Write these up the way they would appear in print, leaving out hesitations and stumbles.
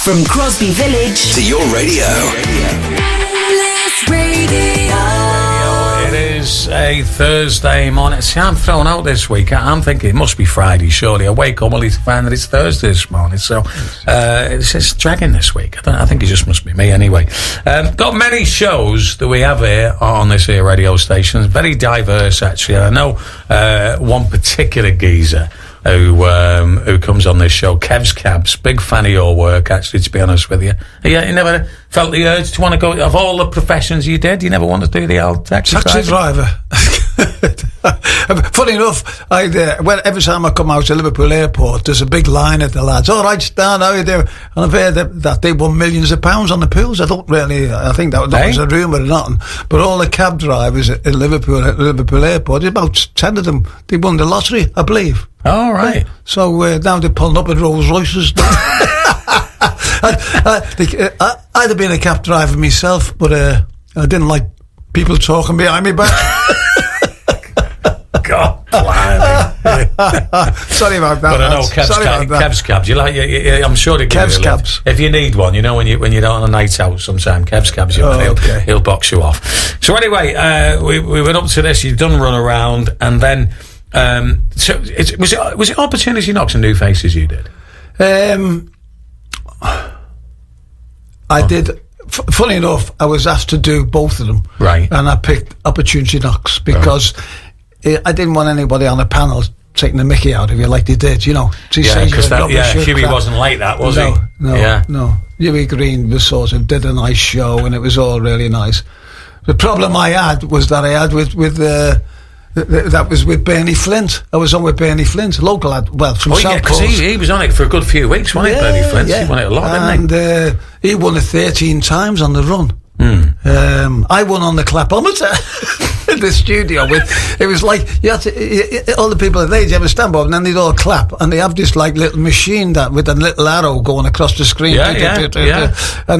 From Crosby Village to your radio. Bliss Radio. It is a Thursday morning. See, I'm thrown out this week. I'm thinking it must be Friday, surely. I wake up only to find that it's Thursday this morning. So it's dragging this week. I think it just must be me anyway. Got many shows that we have here on this here radio station. It's very diverse, actually. I know one particular geezer who comes on this show, Kev's Cabs. Big fan of your work, actually, to be honest with you. Yeah, you never felt the urge to want to go, of all the professions you did, you never want to do the old taxi driver. Funny enough, every time I come out to Liverpool Airport, there's a big line at the lads. All right, Stan, how you doing? And I've heard that they won millions of pounds on the pools. I think that was a rumour or nothing. But all the cab drivers at Liverpool Airport, about 10 of them, they won the lottery, I believe. Oh, right. So now they're pulling up in Rolls Royces. I'd have been a cab driver myself, but I didn't like people talking behind me back. God, blimey. Sorry about that. But I know Kev's Cabs. I'm sure they give Kev's you a lift. Cabs. If you need one, you know, when you're on a night out sometime, Kev's Cabs, he'll box you off. So anyway, we went up to this. You've done Run Around, and then so was it Opportunity Knocks and New Faces you did? I did. Funny enough, I was asked to do both of them, right? And I picked Opportunity Knocks because I didn't want anybody on the panel taking the mickey out of you like they did, you know. Because Huey wasn't like that, was he? No. Huey Green was did a nice show, and it was all really nice. The problem I had was that I had that was with Bernie Flint. I was on with Bernie Flint, local lad, from South Coast. Because he was on it for a good few weeks, wasn't he, Bernie Flint? Yeah. He won it a lot, didn't he? And he won it 13 times on the run. I won on the clapometer in the studio. It was like you had to, all the people at the age have a stand up and then they'd all clap, and they have this like little machine that with a little arrow going across the screen. And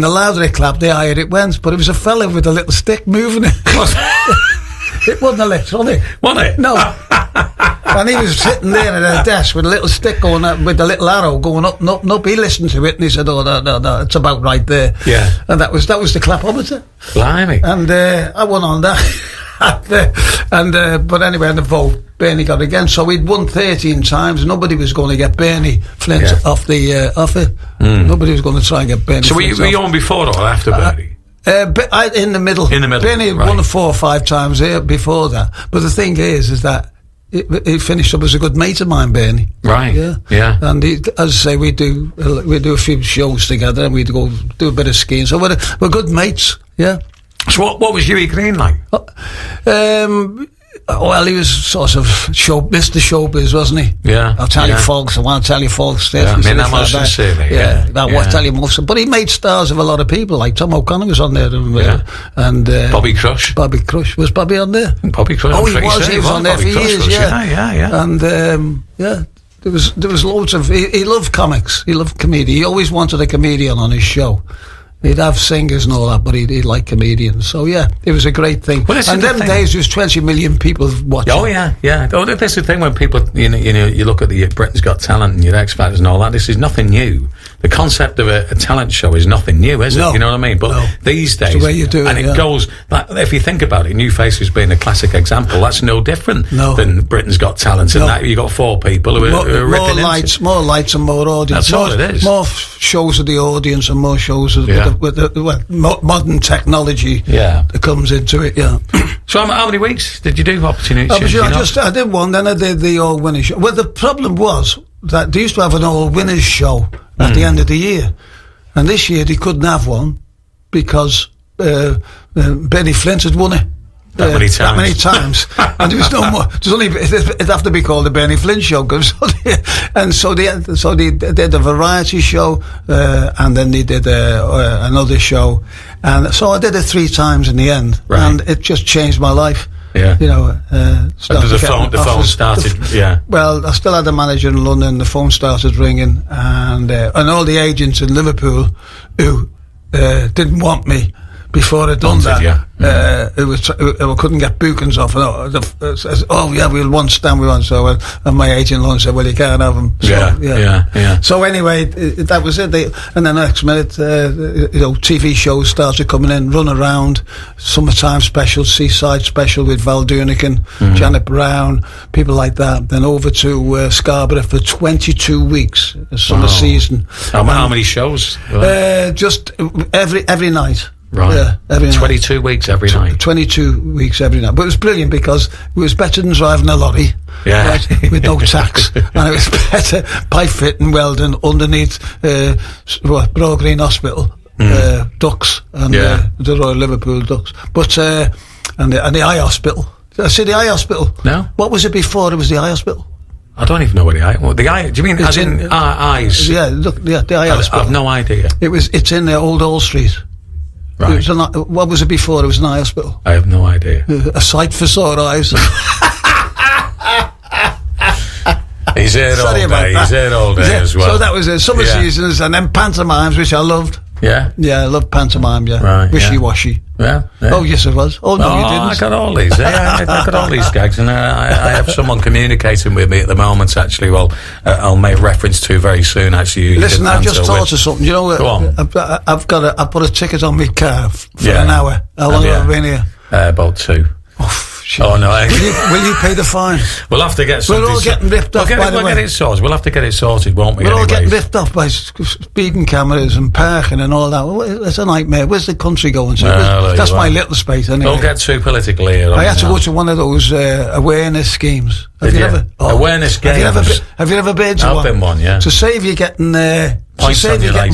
the louder they clapped, the higher it went. But it was a fella with a little stick moving it. It wasn't electronic. Wasn't it? No. And he was sitting there at a desk with a little stick going up, with a little arrow going up and up and up. He listened to it and he said, "Oh, no, it's about right there." Yeah. And that was the clapometer. Blimey. And I won on that. But anyway, in the vote, Bernie got again. So we'd won 13 times. Nobody was going to get Bernie Flint off it. Nobody was going to try and get Bernie. So Flint were you on before or after Bernie? In the middle. Bernie had won 4 or 5 times before that. But the thing is that he finished up as a good mate of mine, Bernie. Right. Yeah. And as I say, we do a few shows together, and we'd go do a bit of skiing. So we're good mates. Yeah. So what was Huey Green like? Well, he was sort of Mr. Showbiz, wasn't he? Yeah. I'll tell you folks. I want to tell you folks. Yeah, I mean, that must have said it. I want to tell you most. But he made stars of a lot of people, like Tom O'Connor was on there. And Bobby Crush. Was Bobby on there? Bobby Crush. Oh, he was on there for years, yeah. And, there was loads of... He loved comics. He loved comedy. He always wanted a comedian on his show. He'd have singers and all that, but he'd like comedians. So, yeah, it was a great thing. Well, and them days, there was 20 million people watching. Oh, yeah. Oh, that's the thing when people, you look at the Britain's Got Talent and your X Factors and all that, this is nothing new. The concept of a talent show is nothing new, is it? You know what I mean? But these days... It's the way you do it, and it goes... if you think about it, New Faces being a classic example, that's no different than Britain's Got Talent. And that you've got 4 people who are ripping more lights and more audience. That's all it is. More shows of the audience and more shows with modern technology that comes into it, So how many weeks did you do Opportunity? I did one, then I did the All Winners show. Well, the problem was that they used to have an All Winners show at the end of the year, and this year they couldn't have one because Benny Flint had won it. That many times. And there was no more. It'd have to be called the Bernie Flint Show. And so they did a variety show, and then they did another show, and so I did it 3 times in the end, and it just changed my life. Yeah. The phone started. Well, I still had a manager in London. The phone started ringing, and all the agents in Liverpool who didn't want me before I'd done that. We couldn't get bookings off. Oh yeah, we'll want Stan. We want so. And my agent Lon said, "Well, you can't have them." So, yeah. So anyway, that was it. And then the next minute, TV shows started coming in, Run Around, Summertime Special, Seaside Special with Val Durnican, Janet Brown, people like that. Then over to Scarborough for 22 weeks, a summer season. How many shows? Just every night. Right. Yeah, every 22 night. weeks every night. 22 weeks every night. But it was brilliant because it was better than driving a lorry. Yeah. Right, with no tax. And it was better pipe fitting welding underneath Broad Green Hospital, Ducks, and the Royal Liverpool Ducks. But, and the Eye Hospital. Did I say the Eye Hospital? No. What was it before it was the Eye Hospital? I don't even know what the eye. Do you mean as in eyes? Yeah, look, the Eye Hospital. I've no idea. It's in Old Hall Street. Right. What was it before? It was an eye hospital. I have no idea. A sight for sore eyes. He's here all day. He's here all day as well. So that was it. Summer seasons and then pantomimes, which I loved. Yeah? Yeah, I loved pantomime, yeah. Right, Wishy-washy. Yeah. Oh, yes, it was. Oh, no, you didn't. I got all these. I got all these gags, and I have someone communicating with me at the moment, actually. Well, I'll make reference to very soon, actually. Listen, I've just thought of something. You know what? Go on. I put a ticket on my car for an hour. How long have I been here? About 2. Oh no! Will you pay the fine? We'll have to get something. We're all getting ripped off. We'll get it sorted. We'll have to get it sorted, won't we? We're all getting ripped off by speeding cameras and parking and all that. Well, it's a nightmare. Where's the country going to? That's my little space. Anyway. Don't get too political here. I had to go to one of those awareness schemes. Have you ever awareness games? Have you ever been to one? I've been one. Yeah. To save you getting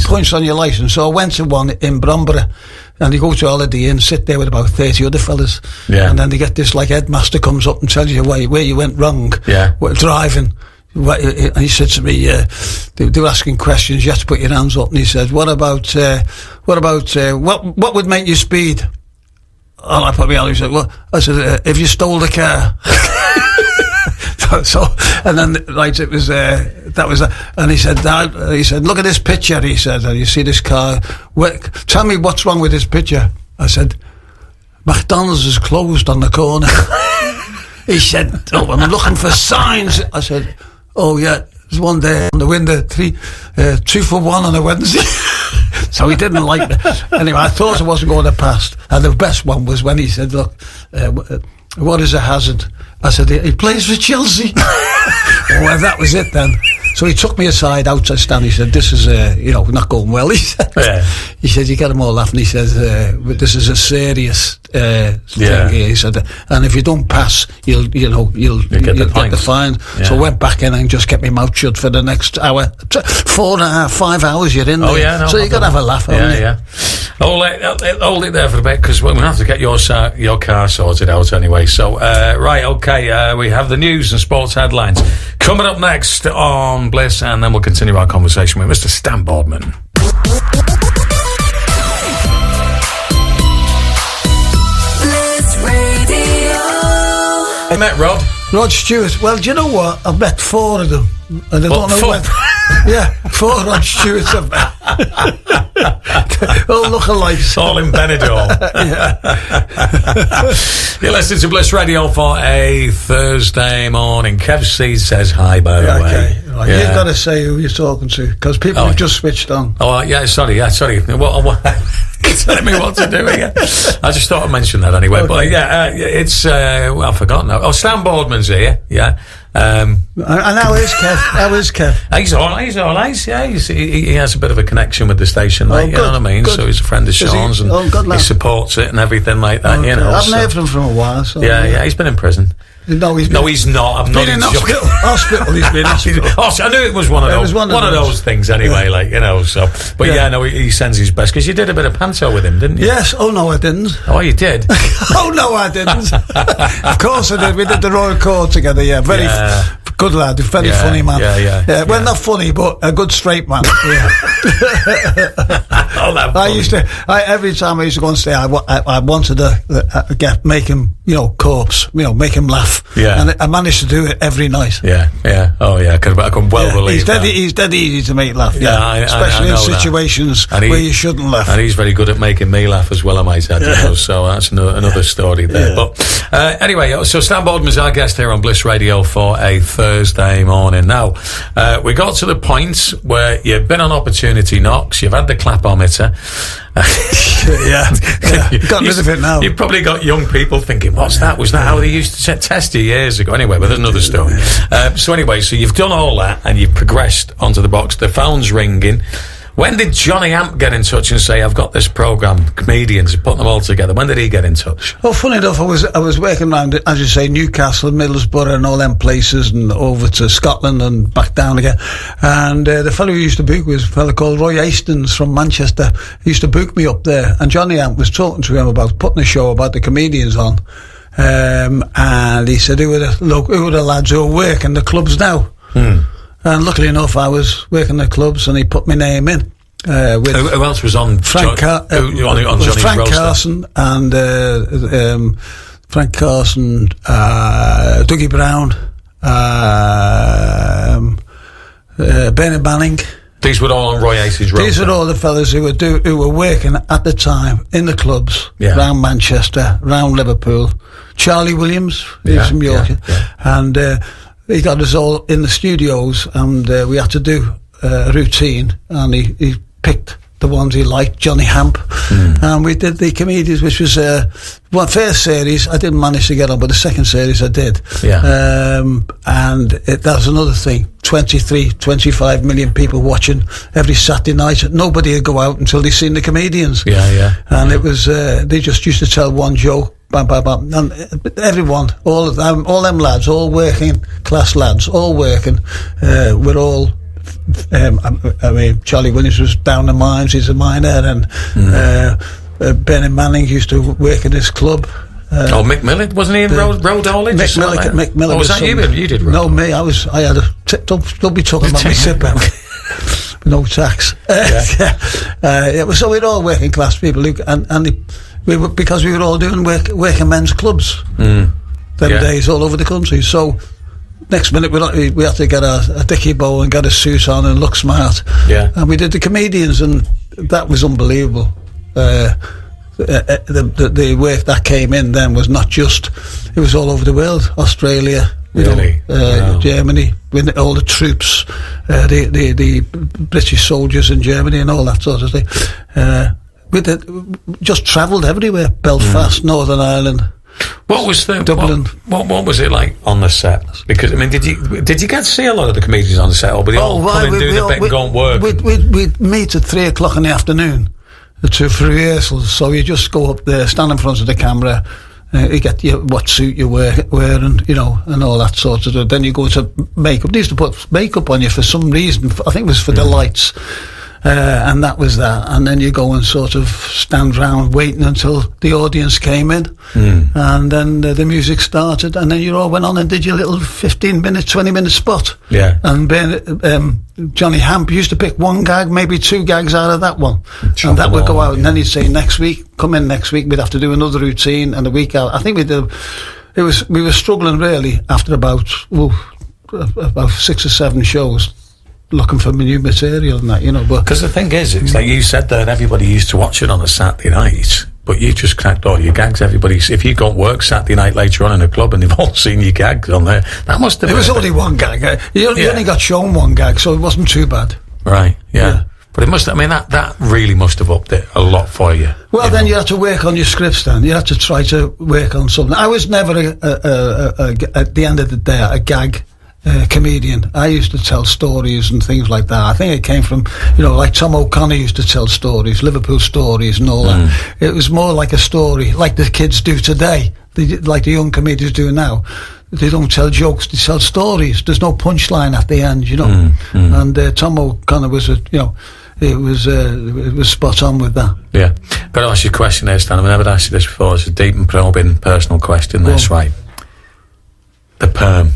points on your license. So I went to one in Bromborough. And you go to holiday and sit there with about 30 other fellas. Yeah. And then they get this, headmaster comes up and tells you where you went wrong. Yeah. Driving. And he said to me, they were asking questions, you have to put your hands up. And he said, what would make you speed? And I put my hand up and said, well, I said, if you stole the car. So, and then it was that was and he said, look at this picture. He said, you see this car? Tell me what's wrong with this picture. I said, McDonald's is closed on the corner. He said, oh, I'm looking for signs. I said, oh yeah, there's one there on the window, 2 for $1 on a Wednesday. So he didn't like me. Anyway, I thought I wasn't going to pass. And the best one was when he said, look, what is a hazard? I said, he plays for Chelsea. Well, that was it then. So he took me aside outside stand. He said, this is, not going well. He said, you get them all laughing. He says, this is a serious thing here. He said, and if you don't pass, you'll get the fine. Yeah. So I went back in and just kept my mouth shut for the next hour. 4.5, 5 hours you're in there. Oh, yeah, no, so you got to have a laugh, haven't you? Yeah. Hold it there for a bit, because we're going to have to get your car sorted out anyway. So, we have the news and sports headlines coming up next on Bliss, and then we'll continue our conversation with Mr. Stan Boardman. Bliss Radio. I met Rod Stewart. Well, do you know what? I've met 4 of them, and I don't know when. Yeah, 4 Rod Stewarts I've met. All lookalikes. All in Benidorm. You're listening to Bliss Radio for a Thursday morning. Kev C says hi, by the way. Okay. Right. Yeah. You've got to say who you're talking to, because people have just switched on. Oh, yeah, sorry. What telling me what to do again. I just thought I'd mention that anyway. Okay. But it's I've forgotten now. Oh, Stan Boardman's here. Yeah. And how is Kev? He's all right. Yeah, he has a bit of a connection with the station, you know what I mean. Good. So he's a friend of Sean's, and he supports it and everything like that. Okay. I haven't heard from him for a while. So yeah, he's been in prison. No, he's not. I'm not in hospital. He's been in hospital. I knew it was one of those things anyway. So, but he sends his best, because you did a bit of panto with him, didn't you? Yes. Oh no, I didn't. Oh, you did. Oh no, I didn't. Of course I did. We did the Royal Court together. Yeah, very good lad, very funny man. Yeah. Well, not funny, but a good straight man. Yeah. Every time I used to go on stage, I wanted to make him corpse, make him laugh. Yeah. And I managed to do it every night. Yeah. Oh, yeah. I can well believe that. He's dead easy to make laugh. Yeah, especially I know in situations where you shouldn't laugh. And he's very good at making me laugh as well, I might add. So that's another story there. Yeah. But anyway, so Stan Boardman's our guest here on Bliss Radio for a Thursday morning. Now, we got to the point where you've been on opportunity knocks, you've had the clapometer. Got rid of it now. You've probably got young people thinking, what's that? Was that how they used to test you years ago? Anyway, but there's another story. So you've done all that and you've progressed onto the box. The phone's ringing. When did Johnny Amp get in touch and say, I've got this programme, comedians, put them all together? When did he get in touch? Well, funny enough, I was working around, as you say, Newcastle, Middlesbrough and all them places, and over to Scotland and back down again. And the fellow who used to book was a fellow called Roy Basnett from Manchester. He used to book me up there, and Johnny Amp was talking to him about putting a show about the comedians on. And he said, who are the lads who are working the clubs now? And luckily enough, I was working the clubs, and he put my name in. With who else was on? Frank Johnny's Frank roster? Carson and Dougie Brown, Bernard Manning. These were all on Roy Ace's roster. These are all the fellas who were working at the time in the clubs around Manchester, around Liverpool. Charlie Williams, he's from Yorkshire, and he got us all in the studios, and we had to do a routine, and he picked the ones he liked, Johnny Hamp, and we did the comedians, which was first series I didn't manage to get on, but the second series I did. And that was another thing, 25 million people watching every Saturday night. Nobody would go out until they seen the comedians. And it was they just used to tell one joke, bam, bam, bam, and everyone, all them lads, all working class lads, all working, we're all I mean, Charlie Williams was down the mines, he's a miner, and Bernard Manning used to work in this club. Mick Millett, wasn't he in Road Haulage? Mick Millett was that you did Road? No, me, I had don't be talking about me sit back. No tax. So we're all working class people, because we were all doing working men's clubs them days all over the country. So next minute we had to get a dicky bow and get a suit on and look smart. And we did the comedians, and that was unbelievable. The work that came in then was not just, it was all over the world. Australia, Germany, with all the troops, the British soldiers in Germany and all that sort of thing. Just travelled everywhere. Belfast, Northern Ireland. What was Dublin? What was it like on the set? Because I mean, did you get to see a lot of the comedians on the set, or were they all come and do the bit and go and work? We'd meet at 3:00 in the afternoon for rehearsals. So you just go up there, stand in front of the camera, you get what suit you're wearing, and all that sort of stuff. Then you go to makeup. They used to put makeup on you for some reason. I think it was for the lights. And that was that. And then you go and sort of stand round waiting until the audience came in. And then the music started. And then you all went on and did your little 15-minute, 20-minute spot. And Johnny Hamp used to pick one gag, maybe two gags out of that one. And that would go out. And then he'd say, come in next week, we'd have to do another routine. And the week out, I think we were struggling really after about 6 or 7 shows, looking for new material and that, but because the thing is, it's like you said that everybody used to watch it on a Saturday night, but you just cracked all your gags. If you go and work Saturday night later on in a club and they've all seen your gags on there, that must have been... It was only one gag. You only got shown one gag, so it wasn't too bad. Right, yeah. But it must, I mean, that really must have upped it a lot for you. Well, then you had to work on your scripts then. You had to try to work on something. I was never, at the end of the day, a gag comedian. I used to tell stories and things like that. I think it came from, like Tom O'Connor used to tell stories, Liverpool stories and all that. It was more like a story, like the kids do today, like the young comedians do now. They don't tell jokes, they tell stories. There's no punchline at the end, And Tom O'Connor was, it was spot on with that. Yeah. Got to ask you a question there, Stan. I've never asked you this before. It's a deep and probing personal question. That's right. The perm.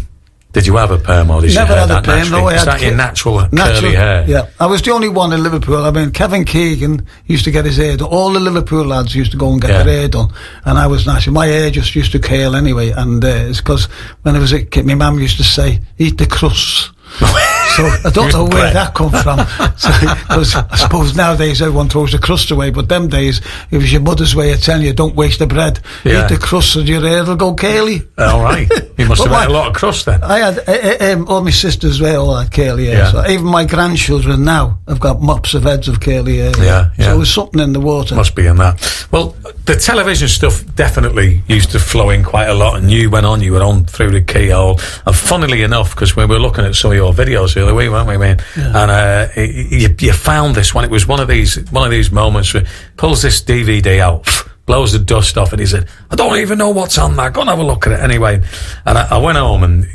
Did you have a perm or did Never you had have a perm, no, I Is had that your natural curly hair? Yeah, I was the only one in Liverpool. I mean, Kevin Keegan used to get his hair done. All the Liverpool lads used to go and get their hair done, and I was natural. My hair just used to curl anyway, and it's because when I was a kid, my mum used to say, "Eat the crusts." So I don't know where that come from. Because I suppose nowadays everyone throws the crust away, but them days it was your mother's way of telling you don't waste the bread. Yeah. Eat the crust and your hair will go curly. All right, you must have had a lot of crust then. I had all my sisters were all had curly hair. Yeah. So even my grandchildren now have got mops of heads of curly hair. Yeah. So there's something in the water. Must be in that. Well, the television stuff definitely used to flow in quite a lot, and you were on through the keyhole. And funnily enough, because we were looking at some of your videos the other week, weren't we, man? Yeah. And you found this one. It was one of these moments where he pulls this DVD out, blows the dust off, and he said, "I don't even know what's on that. Go and have a look at it anyway." And I went home, and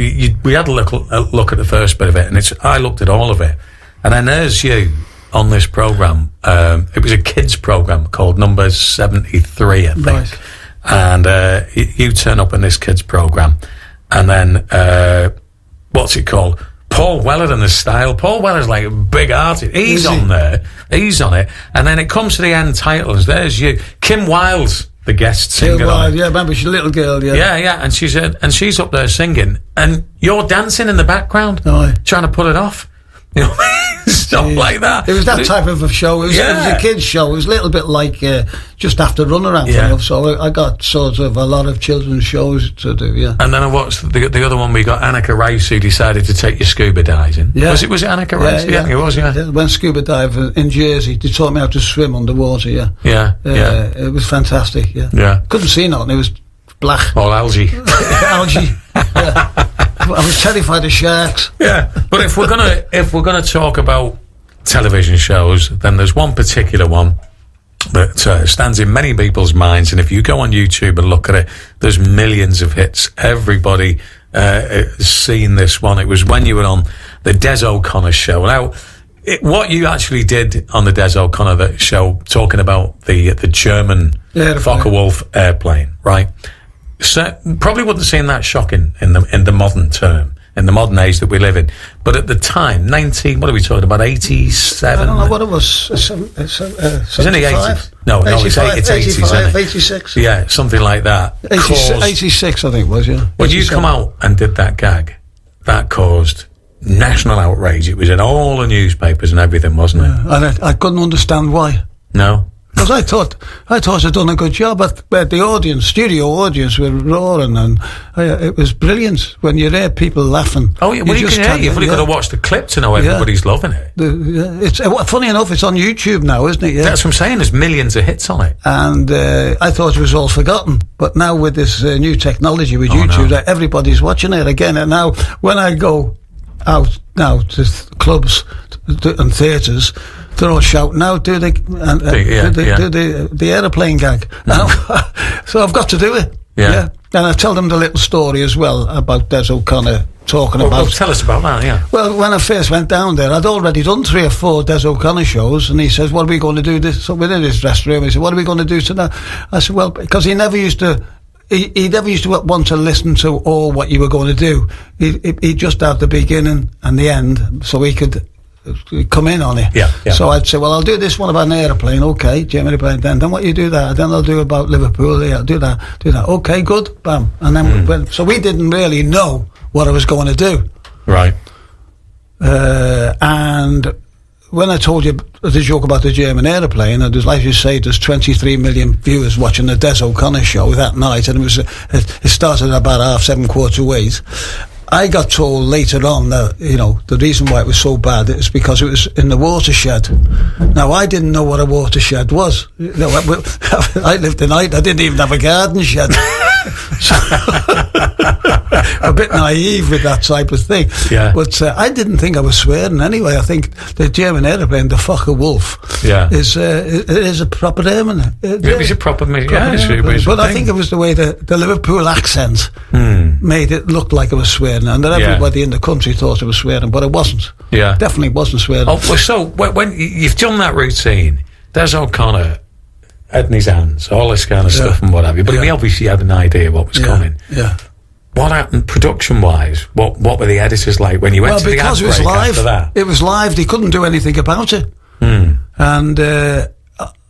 we had a look at the first bit of it, and I looked at all of it, and then there's you on this program. It was a kids program called Number 73, I think. Right. And you turn up in this kids program, and then what's it called? Paul Weller and the style. Paul Weller's like a big artist. He's on there. He's on it. And then it comes to the end titles. There's you. Kim Wilde's the guest singer. Wild, yeah, remember she's a little girl, yeah. Yeah. And she's up there singing, and you're dancing in the background, trying to pull it off. You know, stuff like that. It was that type of a show. It was a kids' show. It was a little bit like just after Runaround. Yeah. So I got sort of a lot of children's shows to do. Yeah. And then I watched the other one. We got Annika Rice, who decided to take you scuba diving. Yeah. Was it Annika Rice? Yeah, it was. Yeah. Went scuba diving in Jersey. They taught me how to swim underwater. Yeah. Yeah. It was fantastic. Yeah. Yeah. Couldn't see nothing. It was black. All algae. Algae. Yeah. I was terrified of sharks. Yeah, but if we're gonna talk about television shows, then there's one particular one that stands in many people's minds, and if you go on YouTube and look at it, there's millions of hits. Everybody has seen this one. It was when you were on the Des O'Connor show. Now, what you actually did on the Des O'Connor show, talking about the German Focke-Wulf airplane, right? So, probably wouldn't seem that shocking in the modern term, in the modern age that we live in. But at the time, what are we talking about, 87? I don't know what it was. It's in the 80s. No, it's 80s, isn't it? 86. Yeah, something like that. 86, I think it was, yeah. When you come out and did that gag, that caused national outrage. It was in all the newspapers and everything, wasn't it? And I couldn't understand why. No? Because I thought I'd done a good job, but the studio audience were roaring, and it was brilliant when you hear people laughing. Oh, yeah, well, you can hear. You've only got to watch the clip to know everybody's loving it. It's funny enough, it's on YouTube now, isn't it? Yeah. That's what I'm saying. There's millions of hits on it. And I thought it was all forgotten, but now with this new technology with YouTube, everybody's watching it again. And now when I go out now to clubs and theatres, they're all shouting now, do the aeroplane gag. So I've got to do it. Yeah. And I tell them the little story as well about Des O'Connor talking about... Well, tell us about that, yeah. Well, when I first went down there, I'd already done 3 or 4 Des O'Connor shows, and he says, what are we going to do this? So we're in his dressing room, he said, what are we going to do tonight? I said, well, because he never used to want to listen to all what you were going to do. He just had the beginning and the end, so he could come in on it. Yeah. So I'd say, well, I'll do this one about an aeroplane, okay, Germany plane, then what you do that, then I'll do about Liverpool, I'll do that, okay, good, bam. And then so we didn't really know what I was going to do. Right. And when I told you the joke about the German aeroplane, and there's, like you say, there's 23 million viewers watching the Des O'Connor show that night, and it started at about 7:30, 8:15. I got told later on that, the reason why it was so bad is because it was in the watershed. Now, I didn't know what a watershed was. I lived in Ireland. I didn't even have a garden shed. So, a bit naive with that type of thing. Yeah. But I didn't think I was swearing anyway. I think the German airplane, the Focke-Wulf, is a proper airman. It was a proper but I think it was the way the Liverpool accent made it look like I was swearing, and that everybody in the country thought I was swearing, but it wasn't. Yeah. Definitely wasn't swearing. Oh, well, so when you've done that routine, Des O'Connor, head in his hands, all this kind of stuff and what have you, but he obviously had an idea what was coming. Yeah. what happened production-wise? What were the editors like when you went to the ad break after that? It was live. They couldn't do anything about it. And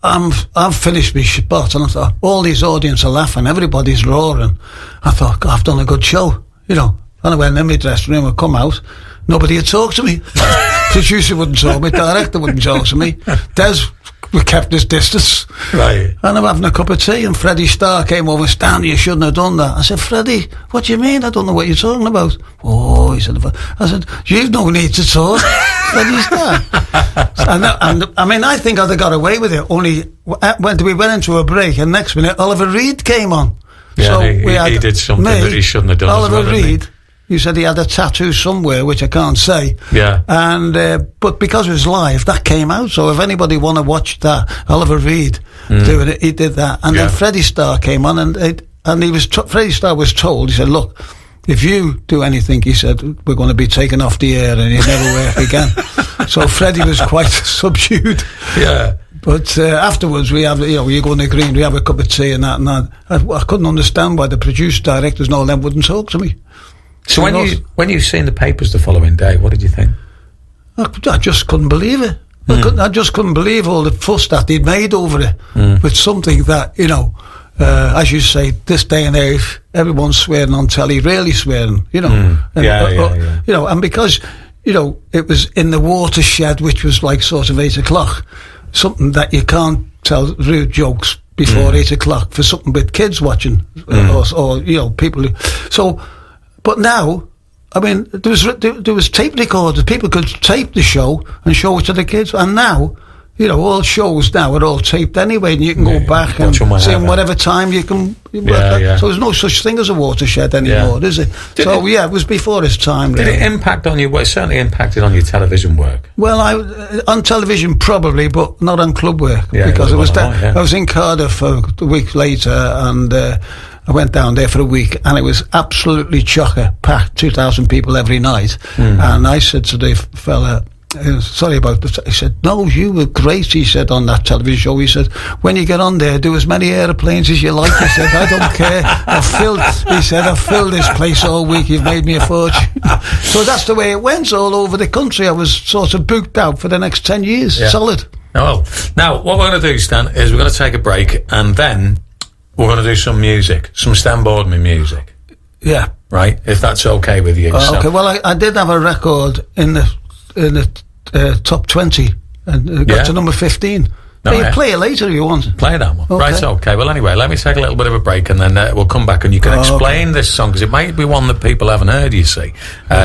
I've finished my spot, and I thought, all these audience are laughing, everybody's roaring. I thought, God, I've done a good show, you know. And I went in my dressing room and come out. Nobody had talked to me. Producer wouldn't talk to me. Director wouldn't talk to me. Des kept his distance. Right. And I'm having a cup of tea, and Freddie Starr came over. Stan, you shouldn't have done that. I said, Freddie, what do you mean? I don't know what you're talking about. Oh, he said. I said, you've no need to talk. Freddie Starr. And I mean, I think I'd have got away with it. Only when we went into a break, and next minute Oliver Reed came on. Yeah, so he did something that he shouldn't have done. Oliver Reed. You said he had a tattoo somewhere, which I can't say. Yeah. And but because it was live, that came out. So if anybody want to watch that, Oliver Reed doing it, he did that. And then Freddie Starr came on, and he was Freddie Starr was told. He said, "Look, if you do anything," he said, "we're going to be taken off the air, and you never work again." So Freddie was quite subdued. Yeah. But afterwards, we have, you know, you go in the green, we have a cup of tea and that. And I couldn't understand why the producer, directors, and all them wouldn't talk to me. So when you seen the papers the following day, what did you think? I just couldn't believe it. I just couldn't believe all the fuss that they'd made over it with something that, you know, as you say, this day and age, everyone's swearing on telly, really swearing, you know. You know, and because, you know, it was in the watershed, which was like sort of 8 o'clock, something that you can't tell rude jokes before 8 o'clock for something with kids watching, or you know, people. So. But now, I mean, there was tape recorders. People could tape the show and show it to the kids. And now, you know, all shows now are all taped anyway, and you can go back and see them whatever time you can. So there's no such thing as a watershed anymore, is it? It was before its time. Did it impact on you? Well, it certainly impacted on your television work. Well, on television probably, but not on club work, because I was in Cardiff a week later, and I went down there for a week, and it was absolutely chocker, packed, 2,000 people every night. And I said to the fella, sorry about this, he said, no, you were great, he said, on that television show. He said, when you get on there, do as many aeroplanes as you like. He said, I don't care. I've filled this place all week. You've made me a fortune. So that's the way it went all over the country. I was sort of booked out for the next 10 years. Solid. Well, now, what we're going to do, Stan, is we're going to take a break, and then we're going to do some music, some Stan Boardman music. Yeah. Right? If that's okay with you. Okay, well, I did have a record in the top 20, and got to number 15. You play it later if you want. Play that one. Okay. Right, okay. Well, anyway, let me take a little bit of a break, and then we'll come back and you can explain this song, because it might be one that people haven't heard, you see.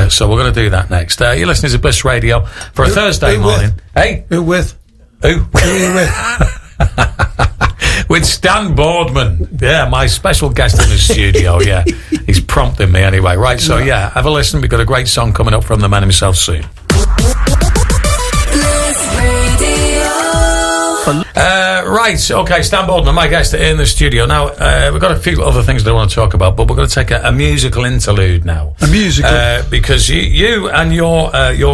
So we're going to do that next. You're listening to Bliss Radio for a Thursday morning. Hey? Who with? Who? Who are you with? With Stan Boardman. Yeah, my special guest in the studio, yeah. He's prompting me anyway. Right, so yeah, have a listen. We've got a great song coming up from the man himself soon. Right, okay, Stan Boardman, my guest in the studio. Now, we've got a few other things that I want to talk about, but we're going to take a musical interlude now. A musical? Because you and your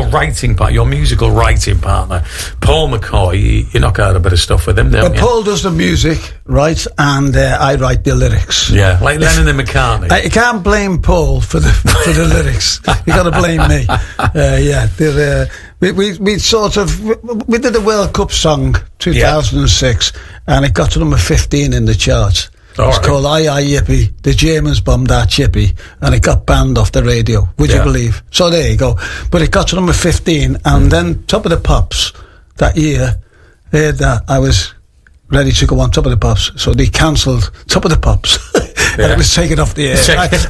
writing partner, your musical writing partner, Paul McCoy, you knock out a bit of stuff with him, don't you? Paul does the music, right, and I write the lyrics. Yeah, like Lennon and McCartney. You can't blame Paul for the lyrics. You got to blame me. We did a World Cup song 2006, and it got to number 15 in the charts. It's called Aye Aye Yippee, the Germans bombed our chippy, and it got banned off the radio, would you believe? So there you go. But it got to number 15, and then Top of the Pops that year heard that I was ready to go on Top of the Pops, so they cancelled Top of the Pops. And it was taken off the air.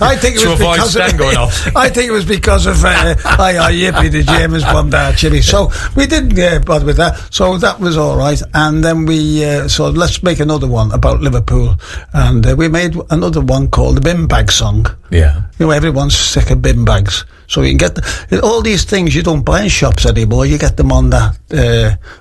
I think it was because of going off. I think it was because of Aye Aye Yippee, the Germans bombed our chippy. So we didn't bother with that. So that was all right. And then we so let's make another one about Liverpool, and we made another one called the Bin Bag Song. Yeah, you know, everyone's sick of bin bags. So you can get all these things you don't buy in shops anymore. You get them on that,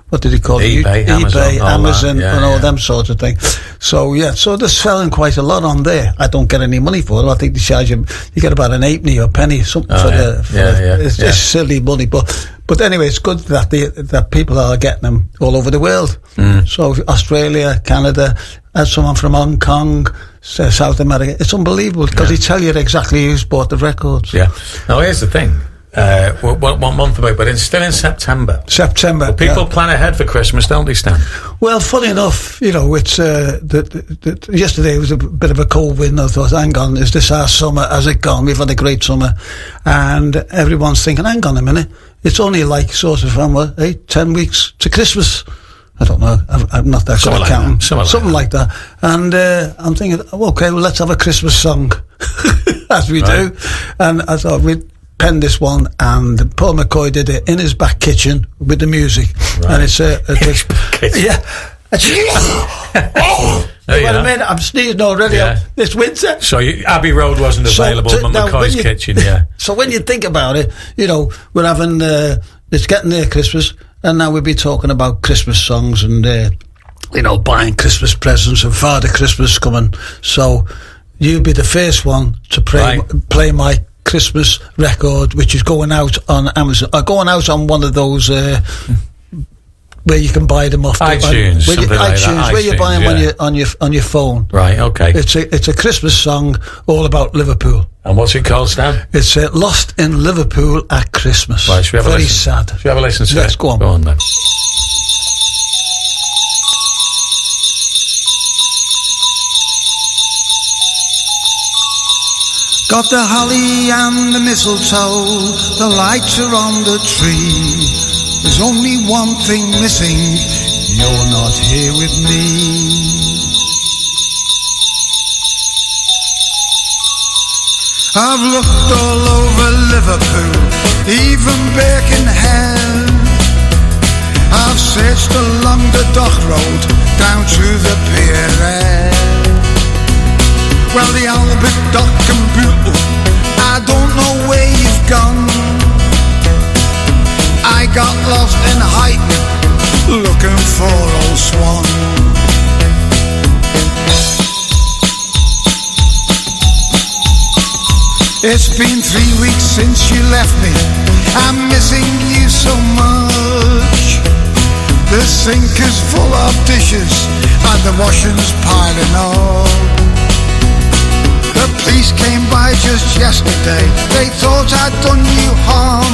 what did he call it? eBay, Amazon, and all them sorts of things. So so they're selling quite a lot on there. I don't get any money for it. I think they charge you get about an halfpenny or penny something it's silly money. But anyway, it's good that people are getting them all over the world. So Australia, Canada, had someone from Hong Kong, South America. It's unbelievable because he tell you exactly who's bought the records. Yeah. Now here's the thing. What month about? But it's still in September. September. Well, people plan ahead for Christmas, don't they, Stan? Well, funny enough, it's yesterday was a bit of a cold wind. I thought, hang on, is this our summer? Has it gone? We've had a great summer, and everyone's thinking, hang on a minute, it's only like sort of 10 weeks to Christmas. I don't know. I'm not that good at counting. Something like that. And I'm thinking, okay, well, let's have a Christmas song, as we do. And I thought we'd pen this one, and Paul McCoy did it in his back kitchen with the music. Right. And it's I'm sneezing already. Yeah. This winter. So Abbey Road wasn't available, but McCoy's kitchen. Yeah. So when you think about it, we're having it's getting near Christmas, and now we'll be talking about Christmas songs and buying Christmas presents and Father Christmas coming. So you'll be the first one to play my Christmas record, which is going out on Amazon, going out on one of those where you can buy them off iTunes, where you buy them on your phone. Right, okay. It's a Christmas song all about Liverpool. And what's it called, Stan? It's Lost in Liverpool at Christmas. Right, should we have very sad. Should we have a listen to it? Let's go on. Go on then. Got the holly and the mistletoe, the lights are on the tree. There's only one thing missing, you're not here with me. I've looked all over Liverpool, even Birkenhead. I've searched along the dock road, down to the pier. Well, the Albert Dock and Buell, I don't know where you've gone. I got lost in hiding, looking for old Swan. It's been 3 weeks since you left me, I'm missing you so much. The sink is full of dishes and the washing's piling up. The police came by just yesterday, they thought I'd done you harm.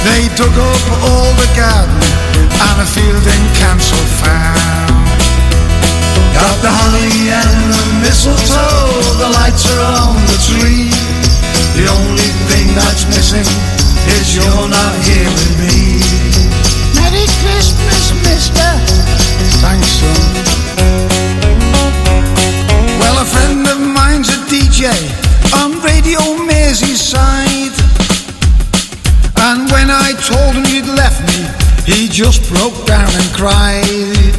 They dug up all the garden and a field in Cancel Farm. Got the holly and the mistletoe, the lights are on the tree. The only thing that's missing is you're not here with me. Merry Christmas, mister. Thanks, son. Well, a friend of mine's a DJ on Radio Merseyside, and when I told him you'd left me, he just broke down and cried.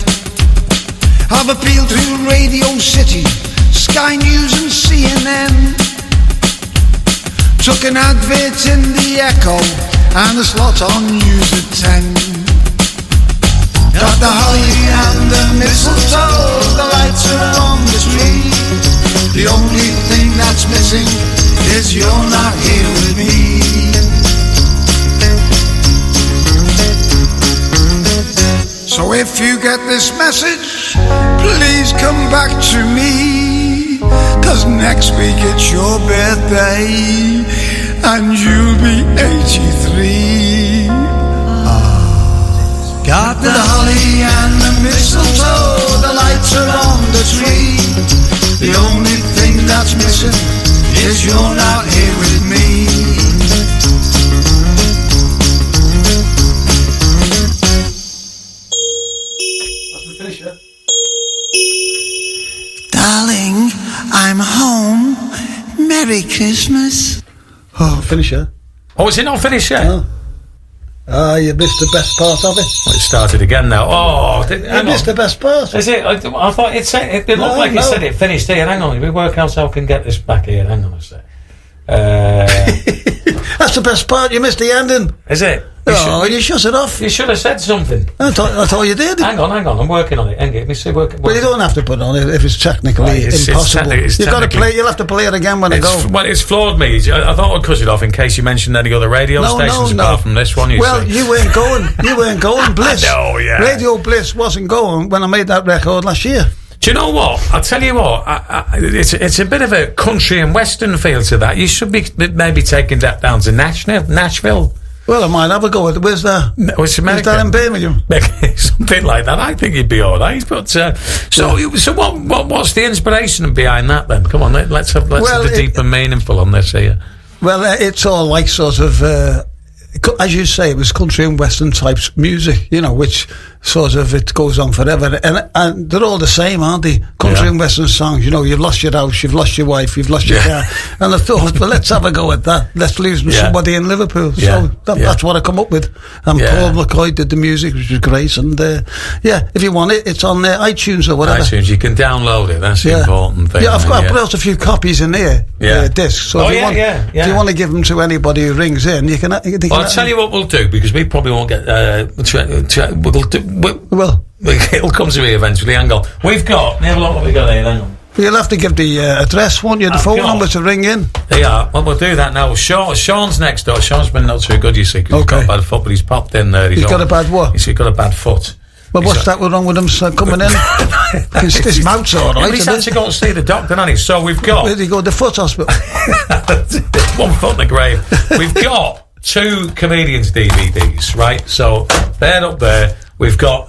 I've appealed to Radio City, Sky News and CNN, took an advert in the Echo and a slot on News at 10. Got the holly and the mistletoe, the lights are on the tree. The only thing that's missing is you're not here with me. So if you get this message, please come back to me, 'cause next week it's your birthday and you'll be 83. Got the holly and the mistletoe, the lights are on the tree. The only thing that's missing is you're not here with me. Darling, I'm home. Merry Christmas. Oh, finish it. Oh, is it not finished yet? No. You missed the best part of it. Well, it started again now. Oh, you missed the best part. Is it? I thought it said it looked like it said it finished here. Hang on, let me work out how I can get this back here. Hang on a sec. That's the best part. You missed the ending. Is it? You shut it off. You should have said something. I thought you did. Hang on. I'm working on it. Let me see. Well, you don't have to put it on it if it's technically impossible. You've got to play. You'll have to play it again when I go. Well, it's flawed me. I thought I'd cut it off in case you mentioned any other radio stations apart from this one. You weren't going. You weren't going. Bliss. Oh yeah. Radio Bliss wasn't going when I made that record last year. Do you know what? I'll tell you what. It's a bit of a country and western feel to that. You should be maybe taking that down to Nashville. Well, I might have a go at it. Where's that? No, it's American. Is that in Birmingham? Something like that. I think you'd be all right. But so what's the inspiration behind that then? Come on, let's have the deep and meaningful on this here. Well, it's all like sort of, as you say, it was country and western types music, which sort of it goes on forever, and they're all the same, aren't they? Country and western songs. You've lost your house, you've lost your wife, you've lost your car, and I thought, well, let's have a go at that. Let's lose somebody in Liverpool. So that's what I come up with. And Paul McCoy did the music, which was great. And if you want it, it's on iTunes or whatever. iTunes, you can download it. That's the important thing. Yeah, I put out a few copies in here, discs. So if you want to give them to anybody who rings in, you can. I'll tell you what we'll do, because we probably won't get. It'll come to me eventually. Hang on. We've got. Have a look what we got here. Hang on. You'll have to give the address, won't you? The phone number to ring in. Yeah, well, we'll do that now. Sean's next door. Sean's been not too good, you see, because he's got a bad foot, but he's popped in there. He's got a bad what? He's got a bad foot. Well, what's that wrong with him coming in? His mouth's all right. He's actually got to see the doctor, hasn't he? So we've got. Where did he go? The foot hospital. 1 foot in the grave. We've got 2 Comedians DVDs, right? So they're up there. We've got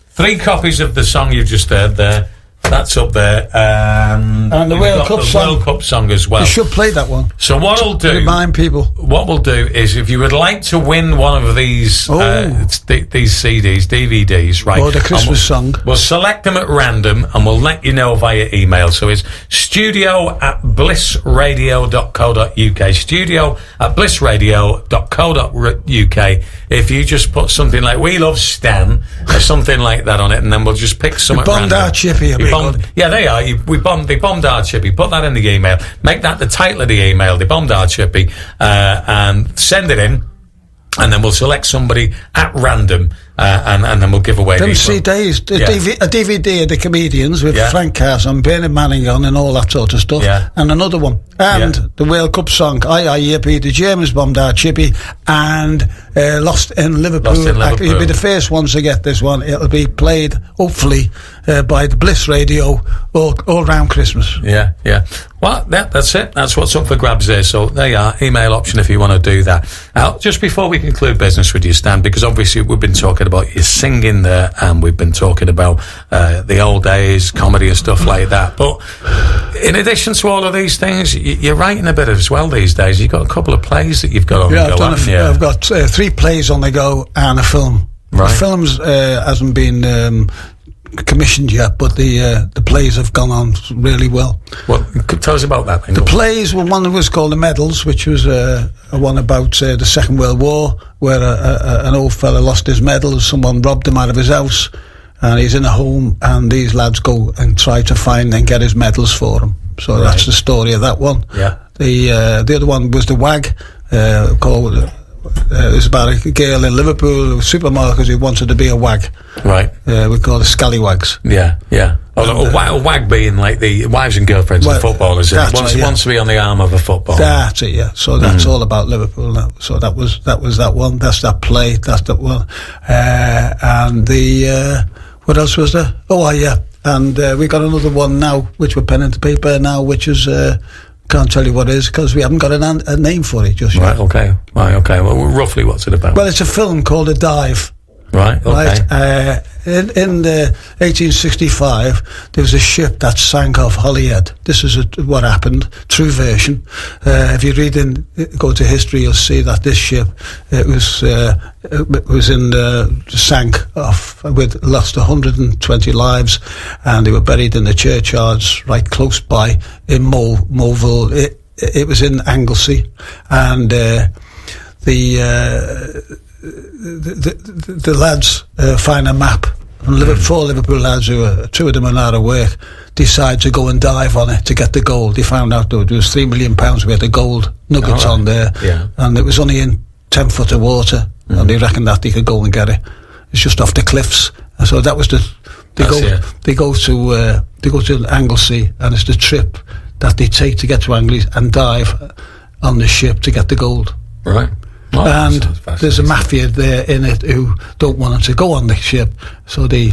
3 copies of the song you just heard there. That's up there. And the World Cup song. World Cup song as well. You should play that one. So what I'll do... Remind people. What we'll do is, if you would like to win one of these these CDs, DVDs, right? Or the Christmas song. We'll select them at random and we'll let you know via email. So it's studio@blissradio.co.uk. studio@blissradio.co.uk. If you just put something like "We Love Stan" or something like that on it, and then we'll just pick some at random. Bombed our chippy. Yeah, they are. They bombed our chippy. Put that in the email. Make that the title of the email. They bombed our chippy, and send it in, and then we'll select somebody at random, and then we'll give away them these. CDs, a DVD of the Comedians with Frank Carson, Bernard Manning on, and all that sort of stuff, and another one, and the World Cup song, Aye Yippee, the Germans bombed our chippy, and Lost in Liverpool. You'll be the first ones to get this one. It'll be played, hopefully, by the Bliss Radio all around Christmas. Yeah. Well, that's it. That's what's up for grabs there. So there you are. Email option if you want to do that. Now, just before we conclude business with you, Stan, because obviously we've been talking about your singing there, and we've been talking about the old days, comedy and stuff like that. But in addition to all of these things, you're writing a bit as well these days. You've got a couple of plays that you've got on the go, haven't you? I've got 3 plays on the go and a film. Right. The film's hasn't been commissioned yet, but the plays have gone on really well. Well, tell us about that. The plays were one that was called The Medals, which was a one about the Second World War, where an old fella lost his medals. Someone robbed him out of his house, and he's in a home, and these lads go and try to find and get his medals for him. So that's the story of that one. Yeah. The other one was The Wag, called. It was about a girl in Liverpool, a supermarket, who wanted to be a wag. Right. We call it scallywags. Yeah. A wag being like the wives and girlfriends of footballers. Wants to be on the arm of a footballer. That's it, yeah. So that's all about Liverpool now. So that was that one. That's that play. That's that one. And what else was there? And we got another one now, which we're penning to paper now, which is... can't tell you what it is because we haven't got a name for it just yet. Right, okay. Well, roughly what's it about? Well, it's a film called A Dive. Right, okay. Right, in 1865, there was a ship that sank off Holyhead. This is what happened, true version. If you go to history, you'll see that this ship, sank off, lost 120 lives, and they were buried in the churchyards right close by in Moville. It was in Anglesey, and the lads find a map, and 4 Liverpool lads, 2 of them are out of work, decide to go and dive on it to get the gold. They found out there was £3 million worth of gold nuggets on there, and it was only in 10 foot of water, and they reckoned that they could go and get it. It's just off the cliffs, and so that was they go to Anglesey, and it's the trip that they take to get to Anglesey and dive on the ship to get the gold. Right. Oh, and there's a mafia there in it who don't want them to go on the ship, so they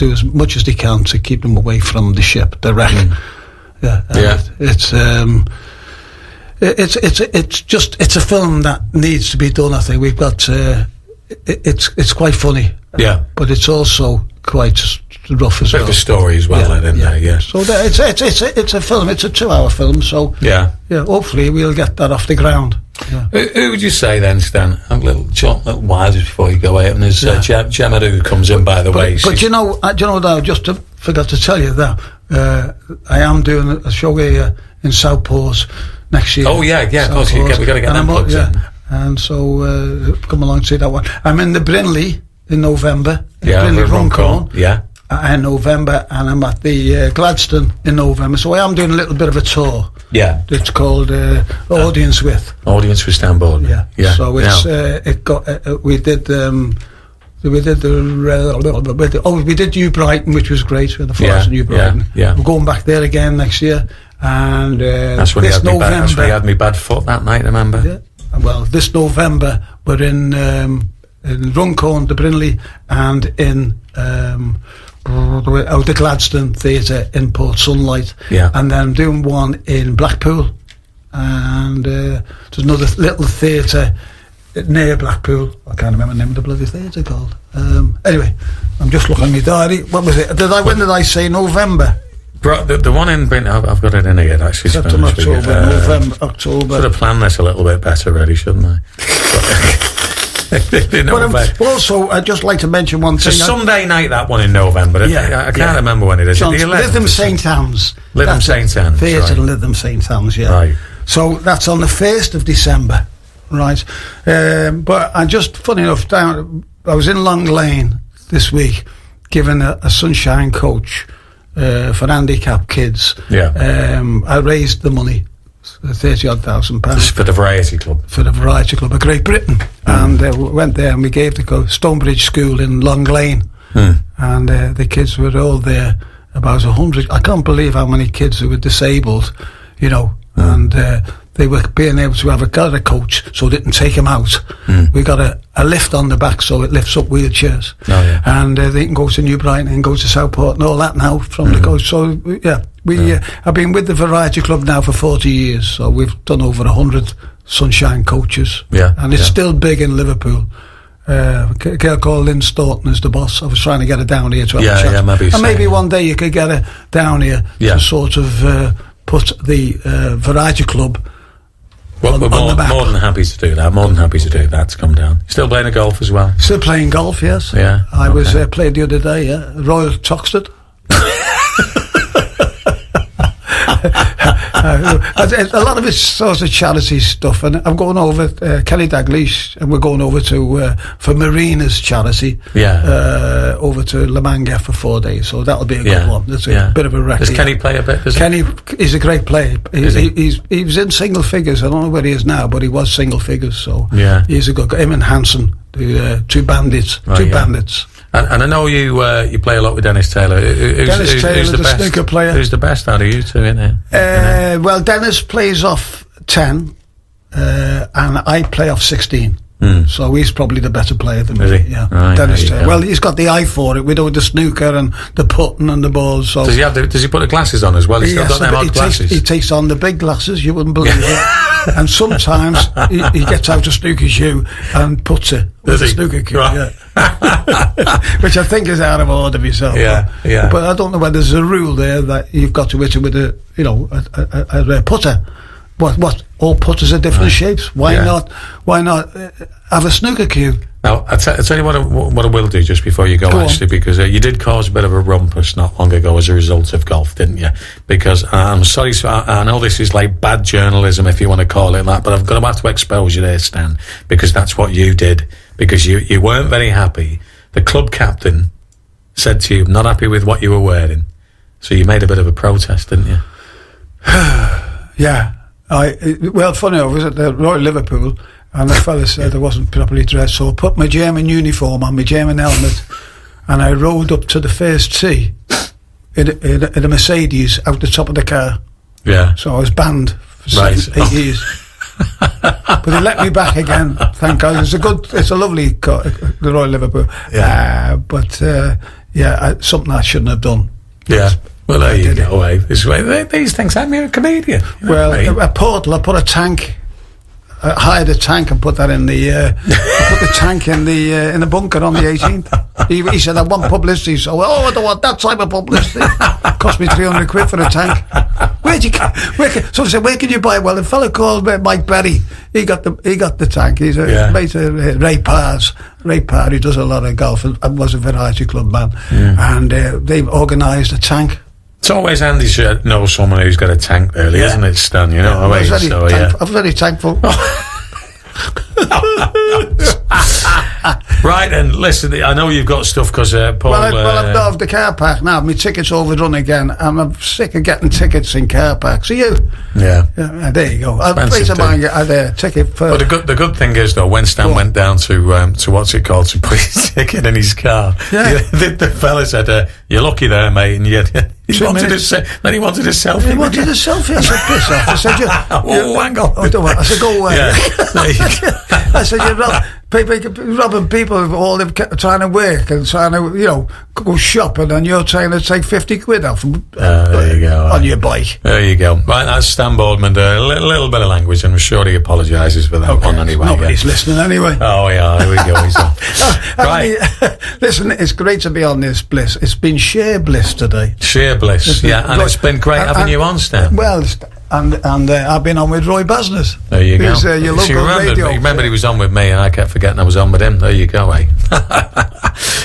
do as much as they can to keep them away from the ship, the wreck. It's a film that needs to be done. I think we've got it's quite funny, but it's also quite rough as well. Bit of a story as well, isn't there? Yeah. So it's a film. It's a 2-hour film. So hopefully we'll get that off the ground. Yeah. Who would you say then, Stan? A little wise before you go out, and there's Gemma who comes in, by the way. But you know, though, forgot to tell you that I am doing a show here in Southport next year. Oh yeah, of course. We've got to get them plugs in. And so come along and see that one. I'm in the Brinley in November. Brinley Runcorn. In November, and I'm at the Gladstone in November. So I am doing a little bit of a tour. Yeah. It's called Audience With Stan Boardman. Yeah. So it's we did New Brighton, which was great. We had the Flowers in New Brighton. Yeah. We're going back there again next year. And that's when this November, that's when he had me bad foot that night, remember? Yeah. Well, this November we're in Runcorn, the Brinley, and in the Gladstone Theatre in Port Sunlight. Yeah. And then I'm doing one in Blackpool, and there's another little theatre near Blackpool. I can't remember the name of the bloody theatre called. Anyway, I'm just looking at my diary. What was it? When did I say November? Bro, the one in Britain, I've got it in here actually. September, October. Should have planned this a little bit better, really, shouldn't I? But also, I'd just like to mention one thing. It's a Sunday night, that one in November. I can't remember when it is. Lytham St Anne's. Lytham St Anne's. Theatre in Lytham St Anne's, Right. So that's on the 1st of December, right? But I'm just, funny enough, I was in Long Lane this week giving a sunshine coach for handicapped kids. I raised the money, £30,000 for the Variety Club. For the Variety Club of Great Britain, and we went there and we gave the Stonebridge School in Long Lane, and the kids were all there, about 100. I can't believe how many kids who were disabled, and they were being able to have a coach, so it didn't take them out. We got a lift on the back, so it lifts up wheelchairs. And they can go to New Brighton and go to Southport and all that now from the coach. So I've been with the Variety Club now for 40 years, so we've done over 100 sunshine coaches. And it's still big in Liverpool. A girl called Lynn Staunton is the boss. I was trying to get her down here to have a chat. Maybe one day you could get her down here to sort of put the Variety Club. Well, we're more than happy to do that. To come down. Still playing a golf as well? Still playing golf, yes. Yeah. I was played the other day, Royal Toxteth. A lot of it's sort of charity stuff, and I'm going over Kelly Dalglish, and we're going over to for Marina's charity, over to La Manga for 4 days. So that'll be a good one. That's a bit of a record. Does Kenny play a bit? Kenny is a great player. He was in single figures. I don't know where he is now, but he was single figures. So he's a good guy. Him and Hanson, two bandits. Bandits. And I know you play a lot with Dennis Taylor. Dennis Taylor, the snooker player. Who's the best out of you two in there? Well, Dennis plays off 10, and I play off 16. So he's probably the better player than me. Yeah, right, Dennis Taylor. Well, he's got the eye for it. We do the snooker and the putting and the balls. So does he put the glasses on as well? He's still got them odd glasses. He takes on the big glasses. You wouldn't believe it. And sometimes he gets out a snooker shoe and puts it with a snooker cue. Right. Which I think is out of order myself. But I don't know whether there's a rule there that you've got to hit it with a putter. What? All putters are different shapes. Why not have a snooker cue? Now, I'll tell you what I will do just before you go actually, because you did cause a bit of a rumpus not long ago as a result of golf, didn't you? Because I'm sorry, I know this is like bad journalism, if you want to call it that, but I've got to have to expose you there, Stan, because that's what you did, because you weren't very happy. The club captain said to you, not happy with what you were wearing, so you made a bit of a protest, didn't you? Yeah. Well, funny, I was at the Royal Liverpool, and the fella said I wasn't properly dressed, so I put my German uniform on, my German helmet, and I rode up to the first tee in a Mercedes out the top of the car. Yeah. So I was banned for 8 years. But they let me back again, thank God. It's a lovely the Royal Liverpool. Yeah. But something I shouldn't have done. Yeah. Well, there you go. These things. I'm a comedian. Well, at Portal, I put a tank. I hired a tank and put that in the. I put the tank in the bunker on the 18th. He said, "I want publicity." So, I don't want that type of publicity. Cost me £300 for the tank. So I said, "Where can you buy?" Well, a fella called Mike Berry. He got the tank. He's a mate of Ray Parr's. Ray Parr, who does a lot of golf and was a variety club man, and they've organised a tank. It's always handy to know someone who's got a tank there, isn't it, Stan? You know what I mean? I'm very thankful. Right, and listen, I know you've got stuff because Paul... Well, I'm not of the car park now. My ticket's overrun again. I'm sick of getting tickets in car parks. Are you? Yeah. There you go. I'll play to mine a ticket for... But the good thing is, though, when Stan went down to what's it called, to put his ticket in his car, the fella said, "You're lucky there, mate," and yet... Then he wanted a selfie. He wanted a selfie. I said, "Piss off." I said, hang on. I said, "Go away." Yeah. I said, "You're robbing people, all them trying to work and trying to, go shopping, and you're trying to take £50 off there you go, on your bike." There you go. Right, that's Stan Boardman. A little bit of language, and I'm sure he apologises for that one anyway. Nobody's listening anyway. Oh, yeah, here we go. Right. Listen, it's great to be on this Bliss. It's been sheer bliss today. Sheer bliss, and it's been great having you on, Stan. Well, and I've been on with Roy Basnett. There you go. Your local radio. Remember he was on with me, and I kept forgetting I was on with him. There you go, eh?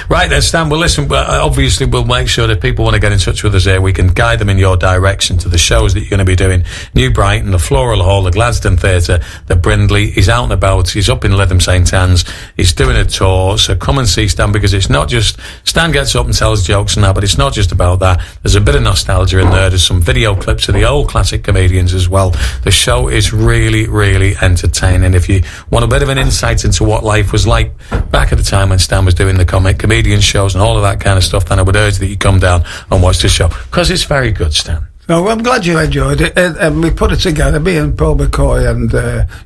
Right then, Stan, well, listen, obviously we'll make sure that people want to get in touch with us here, we can guide them in your direction to the shows that you're going to be doing. New Brighton, the Floral Hall, the Gladstone Theatre, the Brindley. He's out and about. He's up in Lytham St Anne's. He's doing a tour, so come and see Stan, because it's not just... Stan gets up and tells jokes and that, but it's not just about that. There's a bit of nostalgia in there. There's some video clips of the old classic comedians as well. The show is really, really entertaining. If you want a bit of an insight into what life was like back at the time when Stan was doing the comedian shows and all of that kind of stuff, then I would urge that you come down and watch the show, because it's very good, Stan. No, I'm glad you enjoyed it. And we put it together, me and Paul McCoy, and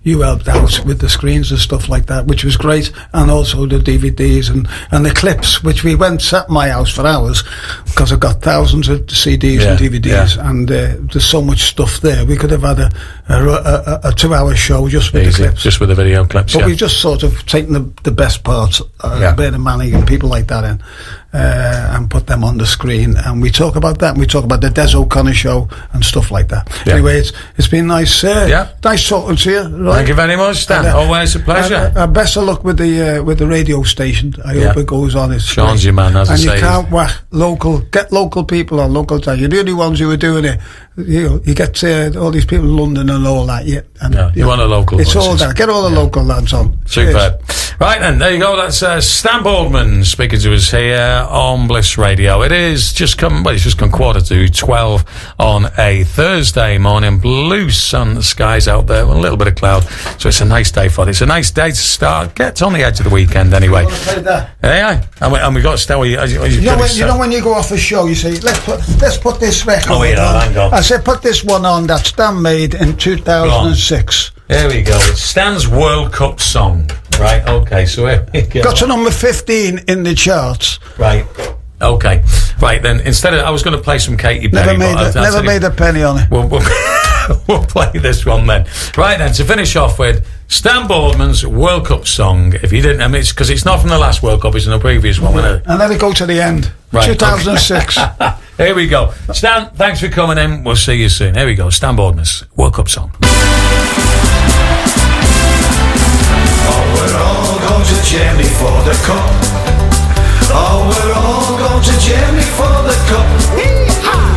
you helped out with the screens and stuff like that, which was great, and also the DVDs and the clips, which we went at my house for hours, because I've got thousands of CDs and DVDs, and there's so much stuff there. We could have had a 2-hour show just with the clips. Just with the video clips, but we've just sort of taken the best parts, Bernard Manning and people like that in, and put them on the screen, and we talk about that, and we talk about the Des O'Connor show and stuff like that. Anyway, it's been nice. Nice talking to you. Right? Thank you very much, Stan. Always a pleasure. Best of luck with the radio station. I hope it goes on. It's Sean's your man, as I say. And you can't get local people on local time. You're the only ones who are doing it. You get all these people in London and all that. You want a local. It's all that. Get all the local lads on. Superb. Right then, there you go. That's Stan Boardman speaking to us here on Bliss Radio. It's just come 12 on a Thursday morning. Blue sun, the skies out there, with a little bit of cloud. So it's a nice day for it. It's a nice day to start. Get on the edge of the weekend anyway. Yeah, and we got to start. You know when you go off a show, you say, let's put this record on. Hang on. I said, put this one on that Stan made in 2006. There we go. It's Stan's World Cup song. Right, okay, so here we go. Got to number 15 in the charts. Right, okay. Right, then, instead of... I was going to play some Katy Perry. Never made a penny on it. We'll play this one then. Right then, to finish off with Stan Boardman's World Cup song. If you didn't... it's because it's not from the last World Cup, it's in the previous one. And let it go to the end. Right, 2006. Okay. Here we go. Stan, thanks for coming in. We'll see you soon. Here we go. Stan Boardman's World Cup song. We're all going to Germany for the cup. Oh, we're all going to Germany for the cup.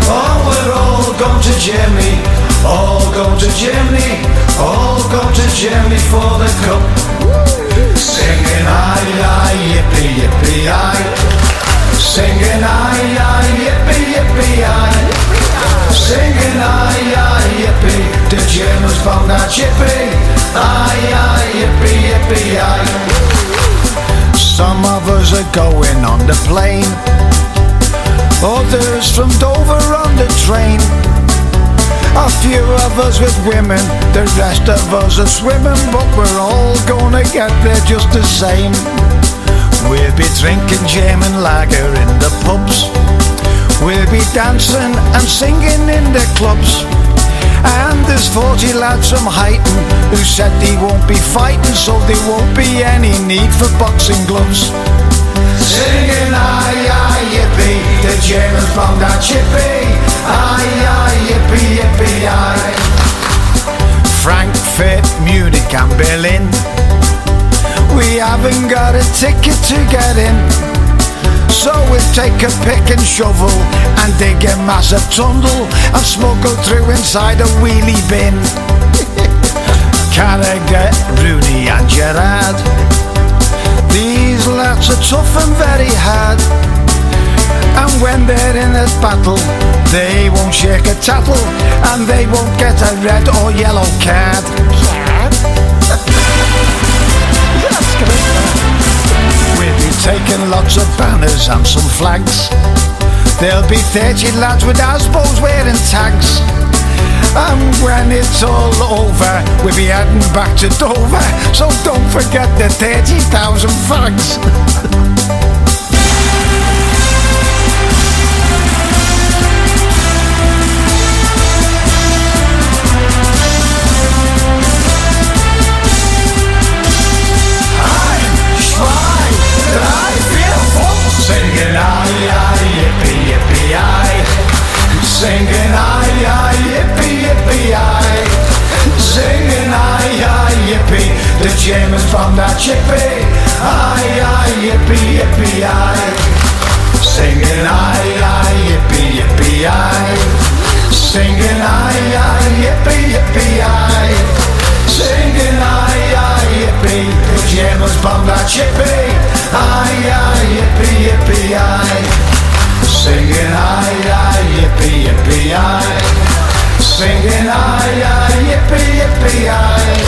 Oh, we're all going to Germany. All going to Germany. All going to Germany for the cup. Singing aye, aye, yippee, yippee, aye. Singing aye, aye, yippee, yippee, aye. Singing aye, aye, yippee. The Germans found that yippee. Aye, aye, yippee, yippee, aye. Some of us are going on the plane, others from Dover on the train. A few of us with women, the rest of us are swimming, but we're all gonna get there just the same. We'll be drinking German lager in the pubs. We'll be dancing and singing in the clubs. And there's 40 lads from Huyton who said they won't be fighting, so there won't be any need for boxing gloves. Singing aye aye yippee, the Germans bombed our chippy. Aye aye yippee yippee aye. Frankfurt, Munich and Berlin, we haven't got a ticket to get in. So we'll take a pick and shovel and dig a massive tunnel and smuggle through inside a wheelie bin. Carragher, Rooney and Gerrard, these lads are tough and very hard. And when they're in a battle, they won't shake a tattle, and they won't get a red or yellow card. We'll be taking lots of banners and some flags. There'll be 30 lads with Asbos wearing tags. And when it's all over, we'll be heading back to Dover, so don't forget the 30,000 fags. Singing aye aye yippee yippee aye. Singing aye aye yippee yippee aye. Singing aye aye yippee, the Germans bombed our chippy. Aye aye yippee yippee aye. Singing aye aye yippee yippee aye. Singing aye aye yippee yippee aye. Singing aye aye yippee, the Germans bombed our chippy. Aye aye yippee yippee aye. Singing aye aye yippee yippee aye. Singing aye aye yippee yippee aye.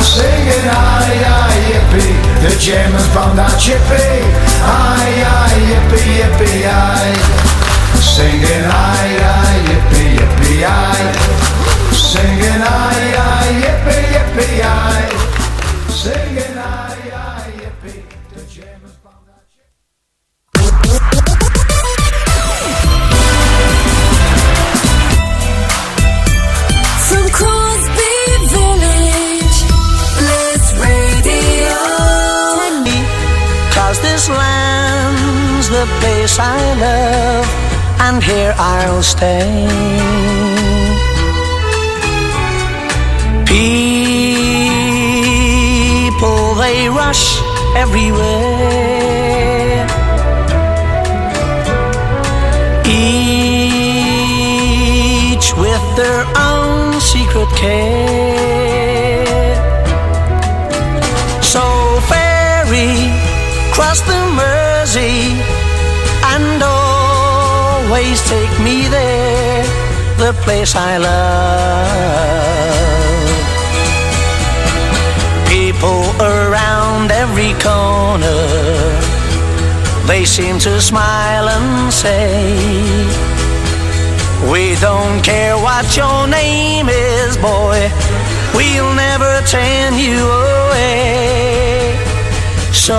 Singing aye aye yippee, the Germans bombed our chippy. Aye aye yippee yippee aye. Singing aye aye yippee yippee aye. Singing aye aye yippee yippee aye. Singing aye aye yippee, the Germans bombed our chippy. From Crosby Village, Bliss Radio. 'Cause this land's the place I love, and here I'll stay. People, they rush everywhere, each with their own secret care. So ferry, cross the Mersey, and always take me there, the place I love. People around every corner, they seem to smile and say, we don't care what your name is, boy, we'll never turn you away. So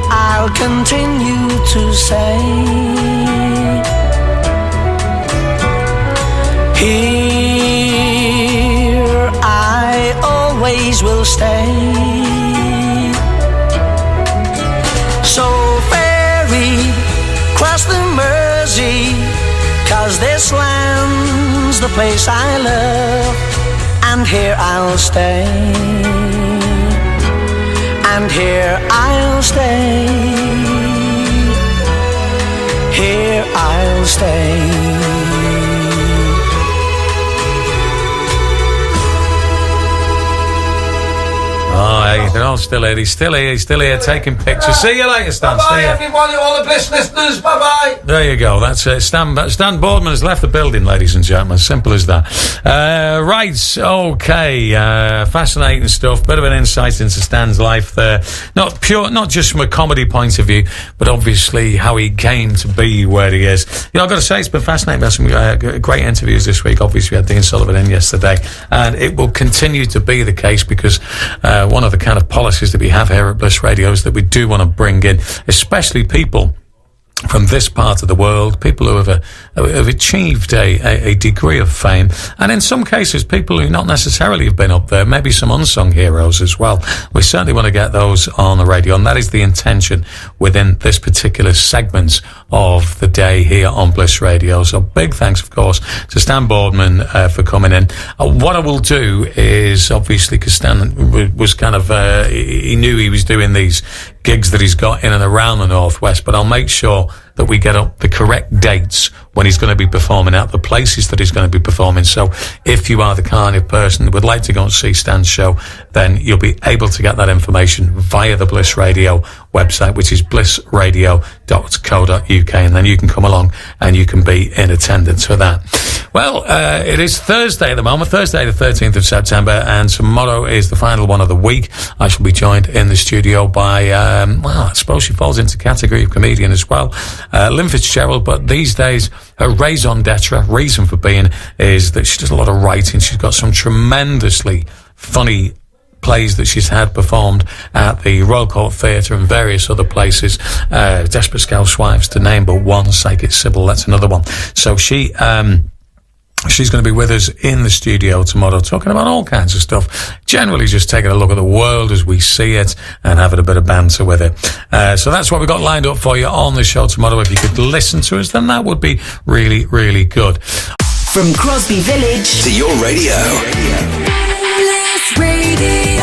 I'll continue to say, here I always will stay. So ferry, cross the Mersey, 'cause this land's the place I love, and here I'll stay, and here I'll stay, here I'll stay. Oh, hey, they're all still here. He's still here taking pictures. See you later, Stan. Bye, everybody, all the Bliss listeners. Bye-bye. There you go. That's it. Stan Boardman has left the building, ladies and gentlemen. Simple as that. Right. Okay. Fascinating stuff. Bit of an insight into Stan's life there. Not just from a comedy point of view, but obviously how he came to be where he is. You know, I've got to say, it's been fascinating. We had some great interviews this week. Obviously, we had Dean Sullivan in yesterday, and it will continue to be the case because one of the kind of policies that we have here at Bliss Radio is that we do want to bring in, especially people from this part of the world, people who have achieved a degree of fame, and in some cases people who not necessarily have been up there, maybe some unsung heroes as well. We certainly want to get those on the radio, and that is the intention within this particular segment of the day here on Bliss Radio. So big thanks, of course, to Stan Boardman for coming in. What I will do is, obviously, because Stan was kind of, he knew he was doing these gigs that he's got in and around the Northwest, but I'll make sure that we get up the correct dates when he's going to be performing at the places that he's going to be performing. So if you are the kind of person that would like to go and see Stan's show, then you'll be able to get that information via the Bliss Radio website, which is blissradio.co.uk, and then you can come along and you can be in attendance for that. Well, it is Thursday at the moment, Thursday the 13th of September, and tomorrow is the final one of the week. I shall be joined in the studio by, I suppose she falls into the category of comedian as well, Lynn Fitzgerald, but these days her raison d'etre, reason for being, is that she does a lot of writing. She's got some tremendously funny plays that she's had performed at the Royal Court Theatre and various other places, Desperate Housewives to name but one, Psychic Sybil, that's another one. So she's going to be with us in the studio tomorrow, talking about all kinds of stuff, generally just taking a look at the world as we see it and having a bit of banter with it. So that's what we've got lined up for you on the show tomorrow. If you could listen to us, then that would be really, really good. From Crosby Village to your radio. Bliss Radio.